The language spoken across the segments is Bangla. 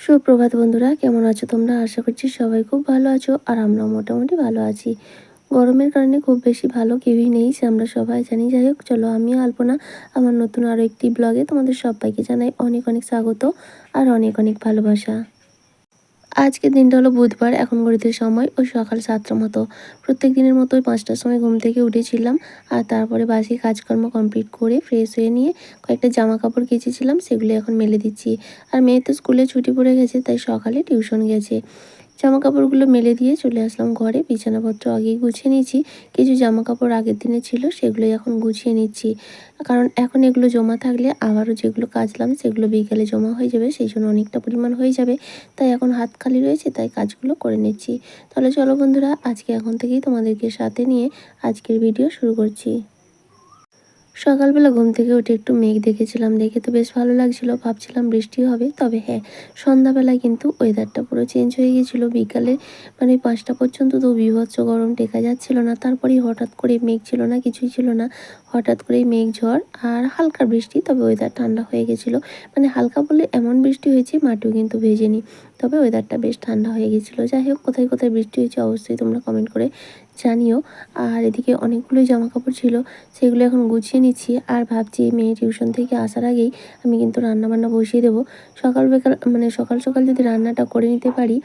সুপ্রভাত বন্ধুরা, কেমন আছো তোমরা? আশা করছি সবাই খুব ভালো আছো আর আমরাও মোটামুটি ভালো আছি। গরমের কারণে খুব বেশি ভালো কেউই নেই, সে আমরা সবাই জানি। যাই হোক, চলো আমিও আলপনা আমার নতুন আরও একটি ব্লগে তোমাদের সবাইকে জানাই অনেক অনেক স্বাগত আর অনেক অনেক ভালোবাসা। আজকের দিনটা হলো বুধবার। এখন ঘড়িতে সময় ওই সকাল 7টার মতো। প্রত্যেক দিনের মতোই 5টার সময় ঘুম থেকে উঠেছিলাম আর তারপরে বাসি কাজকর্ম কমপ্লিট করে ফ্রেশ হয়ে নিয়ে কয়েকটা জামা কাপড় কেচেছিলাম, সেগুলো এখন মেলে দিচ্ছি। আর মেয়ে তো স্কুলে ছুটি পড়ে গেছে, তাই সকালে টিউশন গেছে। জামা কাপড়গুলো মেলে দিয়ে চলে আসলাম ঘরে। বিছানাপত্র আগেই গুছিয়ে নিয়েছি। কিছু জামা কাপড় আগের দিনে ছিল, সেগুলোই এখন গুছিয়ে নিচ্ছি। কারণ এখন এগুলো জমা থাকলে আবারও যেগুলো কাচলাম সেগুলো বিকেলে জমা হয়ে যাবে, সেই জন্য অনেকটা পরিমাণ হয়ে যাবে। তাই এখন হাত খালি রয়েছে, তাই কাজগুলো করে নিচ্ছি। তাহলে চলো বন্ধুরা, আজকে এখন থেকেই তোমাদেরকে সাথে নিয়ে আজকের ভিডিও শুরু করছি। সকালবেলা ঘুম থেকে উঠে একটু মেঘ দেখেছিলাম, দেখে তো বেশ ভালো লাগছিল, ভাবছিলাম বৃষ্টি হবে। তবে হ্যাঁ, সন্ধ্যাবেলায় কিন্তু ওয়েদারটা পুরো চেঞ্জ হয়ে গিয়েছিল। বিকালে 5টা পর্যন্ত তো বীভৎস গরম, টেকা যাচ্ছিল না। তারপরেই হঠাৎ করে মেঘ ছিল না, কিছুই ছিল না, হঠাৎ করেই মেঘ ঝড় আর হালকা বৃষ্টি। তবে ওয়েদার ঠান্ডা হয়ে গেছিলো। হালকা বলে এমন বৃষ্টি হয়েছে মাটিও কিন্তু ভেজেনি, তবে ওয়েদারটা বেশ ঠান্ডা হয়ে গেছিলো। যাই হোক, কোথায় কোথায় বৃষ্টি হয়েছে অবশ্যই তোমরা কমেন্ট করে জানিও। আর এদিকে অনেকগুলোই জামা কাপড় ছিল, সেগুলো এখন গুছিয়ে নিচ্ছি। আর ভাবছি মেয়ে টিউশন থেকে আসার আগেই আমি কিন্তু রান্নাবান্না বসিয়ে দেবো। সকাল সকাল যদি রান্নাটা করে নিতে পারি,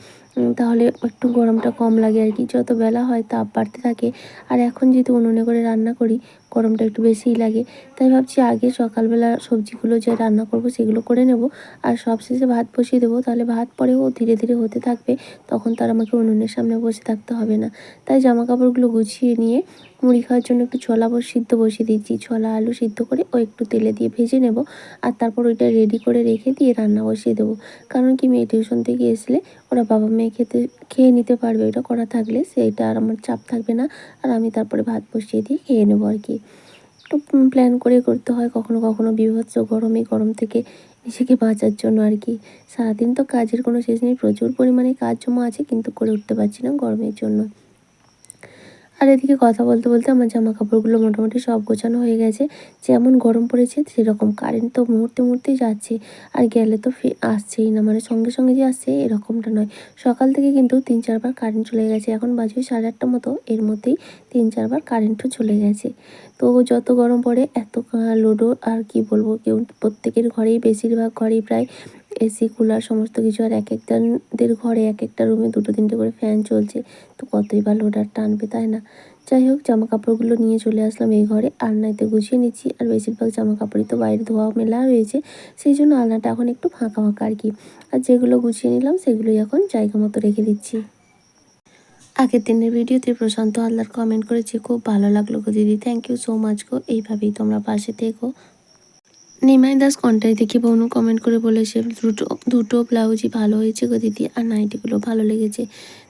তাহলে একটু গরমটা কম লাগে আর কি। যত বেলা হয় তাপ বাড়তে থাকে। আর এখন যেহেতু উনুনে করে রান্না করি, গরমটা একটু বেশিই লাগে। তাই ভাবছি আগে সকালবেলা সবজিগুলো যে রান্না করব সেগুলো করে নেব, আর সবশেষে ভাত বসিয়ে দেবো। তাহলে ভাত পরেও ধীরে ধীরে হতে থাকবে, তখন তার আমাকে উনুনের সামনে বসে থাকতে হবে না। তাই জামা কাপড়গুলো গুছিয়ে নিয়ে মুড়ি খাওয়ার জন্য একটু ছোলা সিদ্ধ বসিয়ে দিচ্ছি। ছোলা আলু সিদ্ধ করে ও একটু তেলে দিয়ে ভেজে নেব, আর তারপর ওইটা রেডি করে রেখে দিয়ে রান্না বসিয়ে দেবো। কারণ কি, মেয়ে টিউশন থেকে আসলে ওরা বাবা মেয়ে খেয়ে নিতে পারবে, ওইটা করা থাকলে সেইটা আর আমার চাপ থাকবে না। আর আমি তারপরে ভাত বসিয়ে দিয়ে খেয়ে নেবো আর কি। একটু প্ল্যান করে করতে হয় কখনো কখনো, বীভৎস গরম থেকে নিজেকে বাঁচার জন্য আর কি। সারাদিন তো কাজের কোনো শেষ নেই, প্রচুর পরিমাণে কাজ জমা আছে, কিন্তু করে উঠতে পারছি না গরমের জন্য। আর এদিকে কথা বলতে বলতে আমার জামা কাপড়গুলো মোটামুটি সব গোছানো হয়ে গেছে। যেমন গরম পড়েছে সেরকম কারেন্ট তো মুহূর্তেই যাচ্ছে, আর গেলে তো আসছেই না। সঙ্গে সঙ্গে যে আসছে এরকমটা নয়। সকাল থেকে কিন্তু 3-4বার কারেন্ট চলে গেছে। এখন বাজে 8:30 মতো, এর মধ্যেই 3-4বার কারেন্টও চলে গেছে। তো যত গরম পড়ে এত লোডও আর কি বলবো, কেউ প্রত্যেকের ঘরেই, বেশিরভাগ ঘরেই প্রায় এসি কুলার সমস্ত কিছু। আর এক একজনদের ঘরে এক একটা রুমে 2-3টে করে ফ্যান চলছে। তো কতই বা লোড আর টানবে, তাই না? যাই হোক, জামা কাপড়গুলো নিয়ে চলে আসলাম এই ঘরে, আলনাতে গুছিয়ে নিচ্ছি। আর বেশিরভাগ জামা কাপড়ই তো বাইরে ধোয়া মেলা রয়েছে, সেই জন্য আলনাটা এখন একটু ফাঁকা ফাঁকা আর কি। আর যেগুলো গুছিয়ে নিলাম সেগুলোই এখন জায়গা মতো রেখে দিচ্ছি। আগের দিনের ভিডিওতে প্রশান্ত হালদার কমেন্ট করেছে, খুব ভালো লাগলো গো দিদি, থ্যাংক ইউ সো মাচ গো, এইভাবেই তোমরা পাশে থেকো। নিমাই দাস কন্টাই থেকে বনু কমেন্ট করে বলেছে, দুটো দুটো ব্লাউজই ভালো হয়েছে গো দিদি, আর নাইটিগুলো ভালো লেগেছে,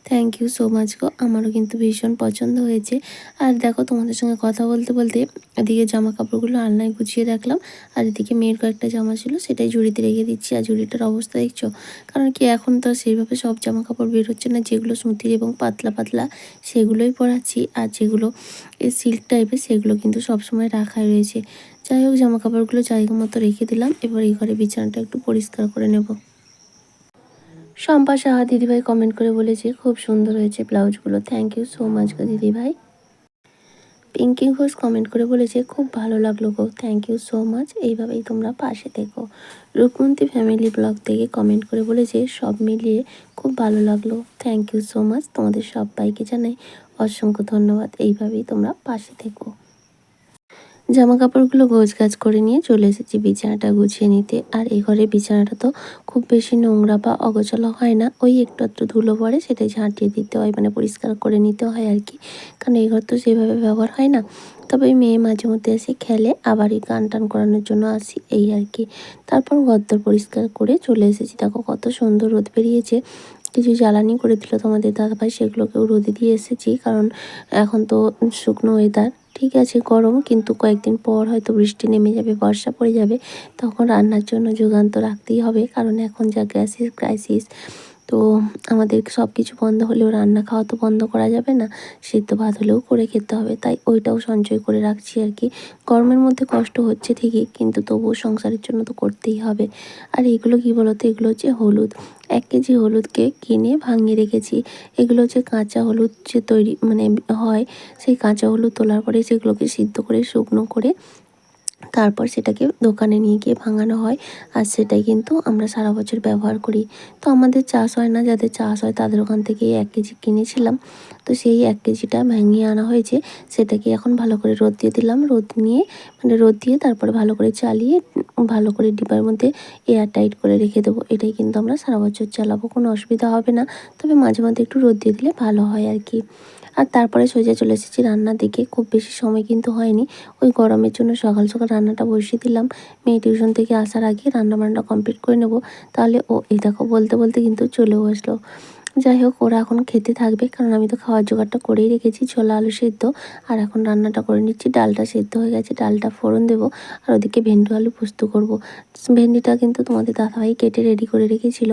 থ্যাংক ইউ সো মাচ গো, আমারও কিন্তু ভীষণ পছন্দ হয়েছে। আর দেখো, তোমাদের সঙ্গে কথা বলতে বলতে এদিকে জামা কাপড়গুলো আলনায় গুছিয়ে রাখলাম, আর এদিকে মেয়ের কয়েকটা জামা ছিল সেটাই ঝুড়িতে রেখে দিচ্ছি। আর ঝুড়িটার অবস্থা দেখছো, কারণ কি এখন তো সেইভাবে সব জামা কাপড় বের হচ্ছে না। যেগুলো সুতির এবং পাতলা পাতলা সেগুলোই পরাচ্ছি, আর যেগুলো সিল্ক টাইপের সেগুলো কিন্তু সবসময় রাখাই রয়েছে। যাই হোক, জামা কাপড়গুলো জায়গা মতো রেখে দিলাম। এবার এই ঘরে বিছানাটা একটু পরিষ্কার করে নেব। শম্পা সাহা দিদিভাই কমেন্ট করে বলেছে, খুব সুন্দর হয়েছে ব্লাউজগুলো, থ্যাংক ইউ সো মাচ গো দিদিভাই। পিঙ্কি ঘোষ কমেন্ট করে বলেছে, খুব ভালো লাগলো গো, থ্যাংক ইউ সো মাচ, এইভাবেই তোমরা পাশে থেকো। রূপমন্তী ফ্যামিলি ব্লগ থেকে কমেন্ট করে বলেছে, সব মিলিয়ে খুব ভালো লাগলো, থ্যাংক ইউ সো মাচ, তোমাদের সবাইকে জানাই অসংখ্য ধন্যবাদ, এইভাবেই তোমরা পাশে থেকো। জামা কাপড়গুলো গোছগাছ করে নিয়ে চলে এসেছি বিছানাটা গুছিয়ে নিতে। আর এই ঘরে বিছানাটা তো খুব বেশি নোংরা বা অগোছালো হয় না, ওই একটু একটু ধুলো পড়ে, সেটাই ঝাঁটিয়ে দিতে হয়, পরিষ্কার করে নিতে হয় আর কি। কারণ এই ঘর তো সেভাবে ব্যবহার হয় না। তবে ওই মেয়ে মাঝে মধ্যে এসে খেলে, আবার এই গান টান করানোর জন্য আসি, এই আর কি। তারপর ঘরদোর পরিষ্কার করে চলে এসেছি। দেখো কত সুন্দর রোদ বেরিয়েছে। কিছু জ্বালানি করে দিল তোমাদের দাদাভাই, সেগুলোকেও রোদে দিয়ে এসেছি। কারণ এখন তো শুকনো ওয়েদার, ঠিক আছে গরম, কিন্তু কয়েকদিন পর হয়তো বৃষ্টি নেমে যাবে, বর্ষা পড়ে যাবে, তখন রান্নার জন্য যোগান তো রাখতেই হবে। কারণ এখন যা গ্যাসের ক্রাইসিস, তো আমাদের সব কিছু বন্ধ হলেও রান্না খাওয়া তো বন্ধ করা যাবে না, সিদ্ধ ভাত হলেও করে খেতে হবে, তাই ওইটাও সঞ্চয় করে রাখছি আর কি। গরমের মধ্যে কষ্ট হচ্ছে ঠিকই, কিন্তু তবুও সংসারের জন্য তো করতেই হবে। আর এগুলো কী বলো তো, এগুলো হচ্ছে হলুদ। 1 কেজি হলুদকে কিনে ভাঙিয়ে রেখেছি। এগুলো হচ্ছে কাঁচা হলুদ যে তৈরি মানে হয়, সেই কাঁচা হলুদ তোলার পরে সেগুলোকে সিদ্ধ করে শুকনো করে তারপর সেটাকে দোকানে নিয়ে গিয়ে ভাঙানো হয়। আর সেটাই কিন্তু আমরা সারা বছর ব্যবহার করি। তো আমাদের চাষ হয় না, যাদের চাষ হয় তাদের ওখান থেকেই 1 কেজি কিনেছিলাম। তো সেই 1 কেজিটা ভেঙে আনা হয়েছে। সেটাকে এখন ভালো করে রোদ দিয়ে দিলাম। রোদ দিয়ে তারপরে ভালো করে চালিয়ে ভালো করে ডিব্বার মধ্যে এয়ার টাইট করে রেখে দেবো। এটাই কিন্তু আমরা সারা বছর চালাবো, কোনো অসুবিধা হবে না। তবে মাঝে মধ্যে একটু রোদ দিয়ে দিলে ভালো হয় আর কি। আর তারপরে সোজা চলে এসেছি রান্নার দিকে। খুব বেশি সময় কিন্তু হয়নি। ওই গরমের জন্য সকাল সকাল রান্নাটা বসিয়ে দিলাম। মেয়ে টিউশন থেকে আসার আগে রান্নাবান্না কমপ্লিট করে নেব। তাহলে ও এই দেখো বলতে বলতে কিন্তু চলেও আসলো। যাই হোক, ওরা এখন খেতে থাকবে, কারণ আমি তো খাওয়ার জোগাড়টা করেই রেখেছি, ছোলা আলু সেদ্ধ। আর এখন রান্নাটা করে নিচ্ছি। ডালটা সেদ্ধ হয়ে গেছে, ডালটা ফোড়ন দেবো। আর ওদিকে ভেন্ডি আলু পোস্ত করব। ভেন্ডিটা কিন্তু তোমাদের দাদাভাই কেটে রেডি করে রেখেছিল।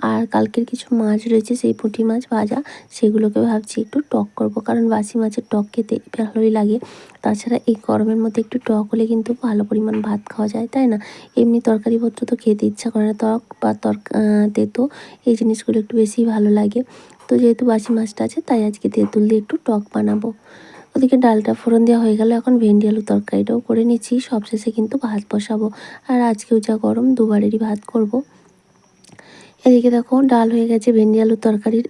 আর কালকের কিছু মাছ রয়েছে, সেই পুঁটি মাছ ভাজা, সেগুলোকে ভাবছি একটু টক করব, কারণ বাসি মাছের টক খেতে ভালোই লাগে। তাছাড়া এই গরমের মধ্যে একটু টক হলে কিন্তু ভালো পরিমাণ ভাত খাওয়া যায়, তাই না? এমনি তরকারিপত্র তো খেতে ইচ্ছা করে না, টক বা তেঁতো এই জিনিসগুলো একটু বেশিই ভালো লাগে। তো যেহেতু বাসি মাছটা আছে, তাই আজকে তেঁতুল দিয়ে একটু টক বানাবো। ওদিকে ডালটা ফোড়ন দেওয়া হয়ে গেল, এখন ভেন্ডি আলু তরকারিটাও করে নিচ্ছি। সবশেষে কিন্তু ভাত বসাবো। আর আজকেও যা গরম, দুবারেরই ভাত করব। এদিকে দেখো ডাল হয়ে গেছে, ভেন্ডি আলুর তরকারির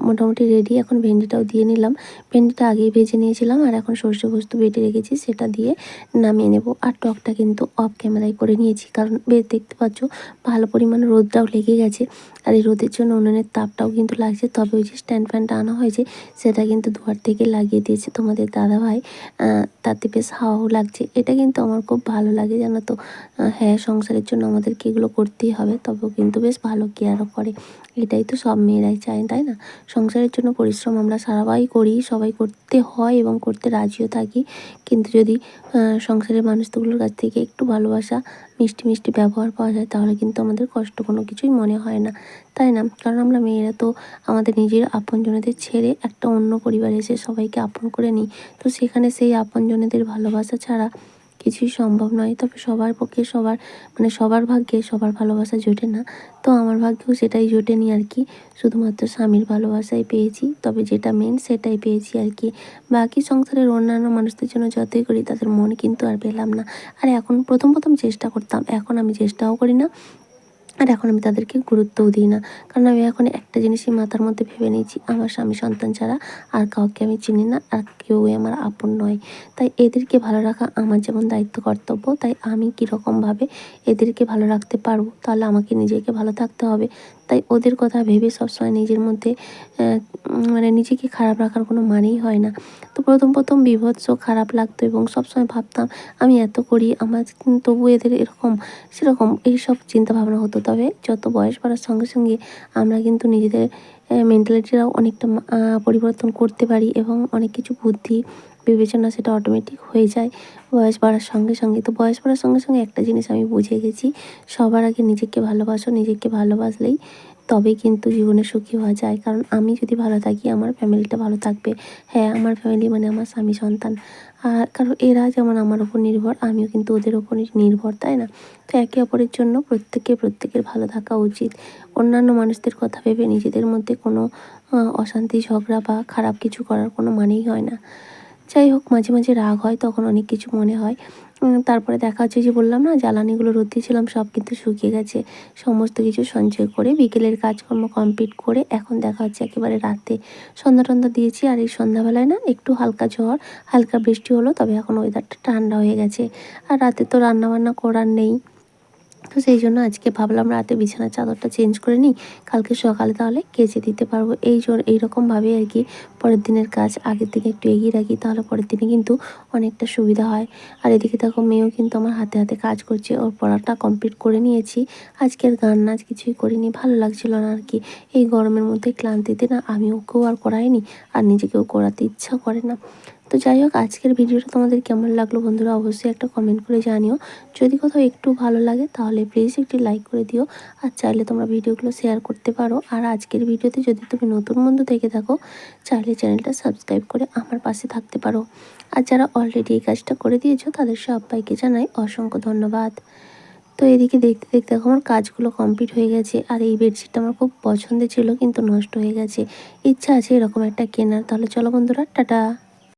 মোটামুটি রেডি। এখন ভেন্ডিটাও দিয়ে নিলাম। ভেন্ডিটা আগেই ভেজে নিয়েছিলাম, আর এখন সর্ষে পোস্ত বেটে রেখেছি, সেটা দিয়ে নামিয়ে নেব। আর টকটা কিন্তু অফ ক্যামেরায় করে নিয়েছি, কারণ বেশ দেখতে পাচ্ছ ভালো পরিমাণ রোদটাও লেগে গেছে। আর এই রোদের জন্য উনুনের তাপটাও কিন্তু লাগছে। তবে ওই যে স্ট্যান্ড ফ্যানটা আনা হয়েছে, সেটা কিন্তু দুয়ার থেকে লাগিয়ে দিয়েছে তোমাদের দাদাভাই। তাতে বেশ হাওয়াও লাগছে। এটা কিন্তু আমার খুব ভালো লাগে, জানো তো। হ্যাঁ, সংসারের জন্য আমাদেরকে এগুলো করতেই হবে, তবেও কিন্তু বেশ ভালো কেয়ারও করে। এটাই তো সব মেয়েরাই চায়, তাই না? সংসারের জন্য পরিশ্রম আমরা সবাই করি, সবাই করতে হয় এবং করতে রাজিও থাকি। কিন্তু যদি সংসারের মানুষগুলোর কাছ থেকে একটু ভালোবাসা, মিষ্টি মিষ্টি ব্যবহার পাওয়া যায়, তাহলে কিন্তু আমাদের কষ্ট কোনো কিছুই মনে হয় না, তাই না? কারণ আমরা মেয়েরা তো আমাদের নিজের আপনজনেদের ছেড়ে একটা অন্য পরিবারে এসে সবাইকে আপন করে নিই। তো সেখানে সেই আপনজনেদের ভালোবাসা ছাড়া কিছুই সম্ভব নয়। তবে সবার পক্ষে সবার ভাগ্যে সবার ভালোবাসা জোটে না। তো আমার ভাগ্যেও সেটাই জোটেনি আর কি। শুধুমাত্র স্বামীর ভালোবাসাই পেয়েছি। তবে যেটা মেন সেটাই পেয়েছি আর কি। বাকি সংসারের অন্যান্য মানুষদের জন্য যতই করি, তাদের মন কিন্তু আর পেলাম না। আর এখন প্রথম চেষ্টা করতাম, এখন আমি চেষ্টাও করি না। আর এখন আমি তাদেরকে গুরুত্বও দিই না। কারণ আমি এখন একটা জিনিসই মাথার মধ্যে ভেবে নিয়েছি, আমার স্বামী সন্তান ছাড়া আর কাউকে আমি চিনি না, আর কেউই আমার আপন নয়। তাই এদেরকে ভালো রাখা আমার যেমন দায়িত্ব কর্তব্য, তাই আমি কীরকমভাবে এদেরকে ভালো রাখতে পারবো, তাহলে আমাকে নিজেকে ভালো থাকতে হবে। তাই ওদের কথা ভেবে সবসময় নিজের মধ্যে নিজেকে খারাপ রাখার কোনো মানেই হয় না। তো প্রথম বীভৎস খারাপ লাগতো এবং সবসময় ভাবতাম আমি এত করি, আমার তবু এদের এরকম সেরকম এইসব চিন্তাভাবনা হতো। তবে যত বয়স বাড়ার সঙ্গে সঙ্গে আমরা কিন্তু নিজেদের মেন্টালিটিটাও অনেকটা পরিবর্তন করতে পারি, এবং অনেক কিছু বুদ্ধি বিবেচনা সেটা অটোমেটিক হয়ে যায় বয়স বাড়ার সঙ্গে সঙ্গে। তো বয়স বাড়ার সঙ্গে সঙ্গে একটা জিনিস আমি বুঝে গেছি, সবার আগে নিজেকে ভালোবাসো। নিজেকে ভালোবাসলেই তবেই কিন্তু জীবনে সুখী হওয়া যায়। কারণ আমি যদি ভালো থাকি, আমার ফ্যামিলিটা ভালো থাকবে। হ্যাঁ, আমার ফ্যামিলি মানে আমার স্বামী সন্তান। আর কারণ এরা যেমন আমার ওপর নির্ভর, আমিও কিন্তু ওদের ওপরই নির্ভর, তাই না? তো একে অপরের জন্য প্রত্যেকের ভালো থাকা উচিত। অন্যান্য মানুষদের কথা ভেবে নিজেদের মধ্যে কোনো অশান্তি, ঝগড়া বা খারাপ কিছু করার কোনো মানেই হয় না। যাই হোক, মাঝে মাঝে রাগ হয়, তখন অনেক কিছু মনে হয়। তারপরে দেখা হচ্ছে, যে বললাম না জ্বালানিগুলো রোদ দিয়েছিলাম, সব কিন্তু শুকিয়ে গেছে। সমস্ত কিছু সঞ্চয় করে বিকেলের কাজকর্ম কমপ্লিট করে এখন দেখা হচ্ছে একেবারে রাতে সন্ধ্যা টন্ধা দিয়েছি। আর এই সন্ধ্যাবেলায় না একটু হালকা ঝড়, হালকা বৃষ্টি হলো, তবে এখন ওয়েদারটা ঠান্ডা হয়ে গেছে। আর রাতে তো রান্নাবান্না করার নেই। তো সেই জন্য আজকে ভাবলাম রাতে বিছানার চাদরটা চেঞ্জ করে নিই, কালকে সকালে তাহলে কেচে দিতে পারবো। এইরকমভাবেই আর কি পরের দিনের কাজ আগের দিনে একটু এগিয়ে রাখি, তাহলে পরের দিনে কিন্তু অনেকটা সুবিধা হয়। আর এদিকে দেখো মেয়েও কিন্তু আমার হাতে হাতে কাজ করছে, ওর পড়াটা কমপ্লিট করে নিয়েছি। আজকে আর গান নাচ কিছুই করিনি, ভালো লাগছিল না আর কি। এই গরমের মধ্যে ক্লান্তিতে না আমি ওকেও আর করাইনি, আর নিজেকেও করাতে ইচ্ছা করে না। তো যাই হোক, আজকের ভিডিওটা তোমাদের কেমন লাগলো বন্ধুরা অবশ্যই একটা কমেন্ট করে জানিও। যদি কোথাও একটু ভালো লাগে তাহলে প্লিজ একটি লাইক করে দিও, আর চাইলে তোমরা ভিডিওগুলো শেয়ার করতে পারো। আর আজকের ভিডিওতে যদি তুমি নতুন বন্ধু থেকে থাকো, চাইলে চ্যানেলটা সাবস্ক্রাইব করে আমার পাশে থাকতে পারো। আর যারা অলরেডি এই কাজটা করে দিয়েছো তাদের সবাইকে জানাই অসংখ্য ধন্যবাদ। তো এদিকে দেখতে দেখতে দেখো আমার কাজগুলো কমপ্লিট হয়ে গেছে। আর এই বেডশিটটা আমার খুব পছন্দের ছিল, কিন্তু নষ্ট হয়ে গেছে। ইচ্ছা আছে এরকম একটা কেনার। তাহলে চলো বন্ধুরা, টাটা।